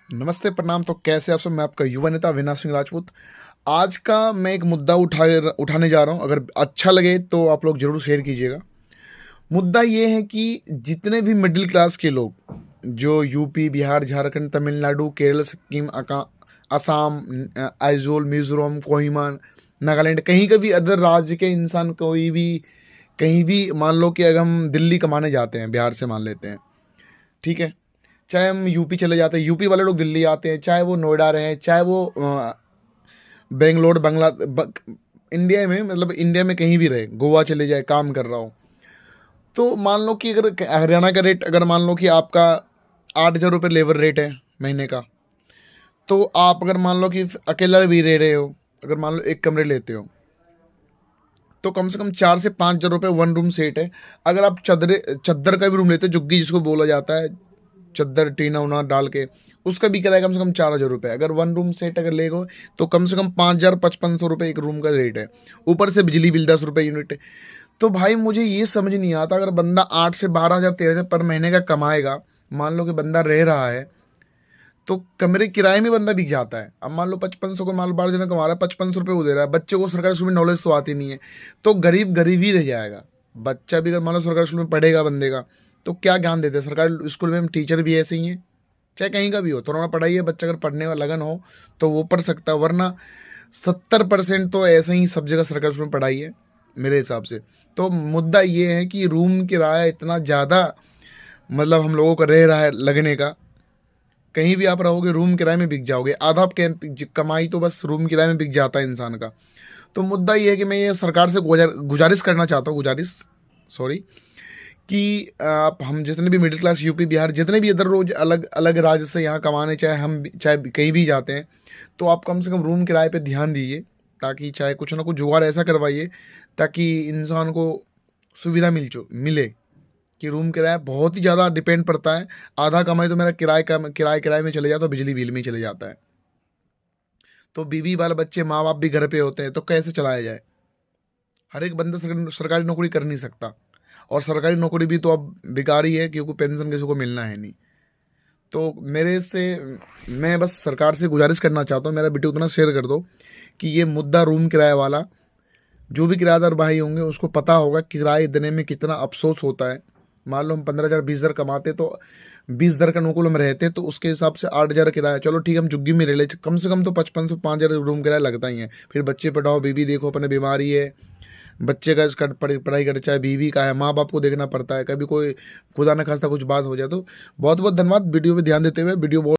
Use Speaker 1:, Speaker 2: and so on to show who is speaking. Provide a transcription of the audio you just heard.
Speaker 1: नमस्ते, प्रणाम। तो कैसे आप सब? मैं आपका युवा नेता अविनाश सिंह राजपूत। आज का मैं एक मुद्दा उठाने जा रहा हूँ। अगर अच्छा लगे तो आप लोग ज़रूर शेयर कीजिएगा। मुद्दा ये है कि जितने भी मिडिल क्लास के लोग जो यूपी, बिहार, झारखंड, तमिलनाडु, केरल, सिक्किम, असम, आइजोल, मिज़ोरम, कोहिमा, नागालैंड, कहीं का भी अदर राज्य के इंसान, कोई भी कहीं भी, मान लो कि अगर हम दिल्ली कमाने जाते हैं, बिहार से मान लेते हैं, ठीक है, चाहे हम यूपी चले जाते हैं, यूपी वाले लोग दिल्ली आते हैं, चाहे वो नोएडा रहे, चाहे वो बेंगलोर, इंडिया में, मतलब इंडिया में कहीं भी रहे, गोवा चले जाए, काम कर रहा हो, तो मान लो कि अगर हरियाणा का रेट, अगर मान लो कि आपका 8,000 रुपये लेबर रेट है महीने का, तो आप अगर मान लो कि अकेला भी रह रहे हो, अगर मान लो एक कमरे लेते हो, तो कम से कम 4 से 5 हज़ार रुपये वन रूम सेट है। अगर आप चद्दर का भी रूम लेते हो, जुग्गी जिसको बोला जाता है, चद्दर टीना उना डाल के, उसका भी किराया कम से कम 4 हज़ार रुपये। अगर वन रूम सेट अगर लेगो तो कम से कम 5,000 5500 रुपये एक रूम का रेट है। ऊपर से बिजली बिल 10 रुपये यूनिट है। तो भाई मुझे ये समझ नहीं आता, अगर बंदा 8 से 12 हज़ार 13 हज़ार पर महीने का कमाएगा, मान लो कि बंदा रह रहा है, तो कमरे किराए में बंदा बिक जाता है। अब मान लो 5500 को, मान लो 12 जना कमा रहा है, 5500 रुपये वो दे रहा है। बच्चे को सरकारी स्कूल में नॉलेज तो आती नहीं है, तो गरीब गरीब ही रह जाएगा। बच्चा भी अगर मान लो सरकारी स्कूल में पढ़ेगा बंदे का, तो क्या ज्ञान देते हैं? सरकारी स्कूल में टीचर भी ऐसे ही हैं, चाहे कहीं का भी हो, थोड़ा पढ़ाई है, बच्चा अगर पढ़ने में लगन हो तो वो पढ़ सकता है, वरना 70% तो ऐसे ही सब जगह सरकारी स्कूल में पढ़ाई है मेरे हिसाब से। तो मुद्दा ये है कि रूम किराया इतना ज़्यादा, मतलब हम लोगों को रह रहा है लगने का, कहीं भी आप रहोगे रूम किराए में बिक जाओगे। आधा कमाई तो बस रूम किराए में बिक जाता है इंसान का। तो मुद्दा ये है कि मैं ये सरकार से गुजारिश करना चाहता हूँ, सॉरी, कि आप, हम जितने भी मिडिल क्लास, यूपी, बिहार, जितने भी इधर रोज अलग अलग राज्य से यहाँ कमाने, चाहे कहीं भी जाते हैं, तो आप कम से कम रूम किराए पे ध्यान दीजिए, ताकि चाहे कुछ ना कुछ जुगाड़ ऐसा करवाइए ताकि इंसान को सुविधा मिले। कि रूम किराया बहुत ही ज़्यादा डिपेंड पड़ता है। आधा कमाई तो मेरा किराए में चले जाता है, बिजली बिल में चले जाता है। तो बीवी बाल बच्चे, माँ बाप भी घर पे होते हैं, तो कैसे चलाया जाए? हर एक बंदा सरकारी नौकरी कर नहीं सकता, और सरकारी नौकरी भी तो अब बेकार ही है, क्योंकि पेंशन किसी को मिलना है नहीं। तो मेरे से मैं बस सरकार से गुजारिश करना चाहता हूँ, मेरा वीडियो उतना शेयर कर दो कि ये मुद्दा रूम किराए वाला, जो भी किराएदार भाई होंगे उसको पता होगा किराए देने में कितना अफसोस होता है। मान लो हम 15,000 20,000 कमाते, तो 20,000 का अनुकूल हम रहते, तो उसके हिसाब से 8,000 किराया, चलो ठीक है, हम झुग्गी में रह ले, कम से कम तो 55 से 5,000 रूम किराया लगता ही है। फिर बच्चे पढ़ाओ, बीवी देखो, अपने बीमारी है, बच्चे का इसका पढ़ाई खर्चा चाहे बीवी का है, माँ बाप को देखना पड़ता है, कभी कोई खुदा न खास्ता कुछ बात हो जाए। तो बहुत बहुत धन्यवाद वीडियो पे ध्यान देते हुए। वीडियो बहुत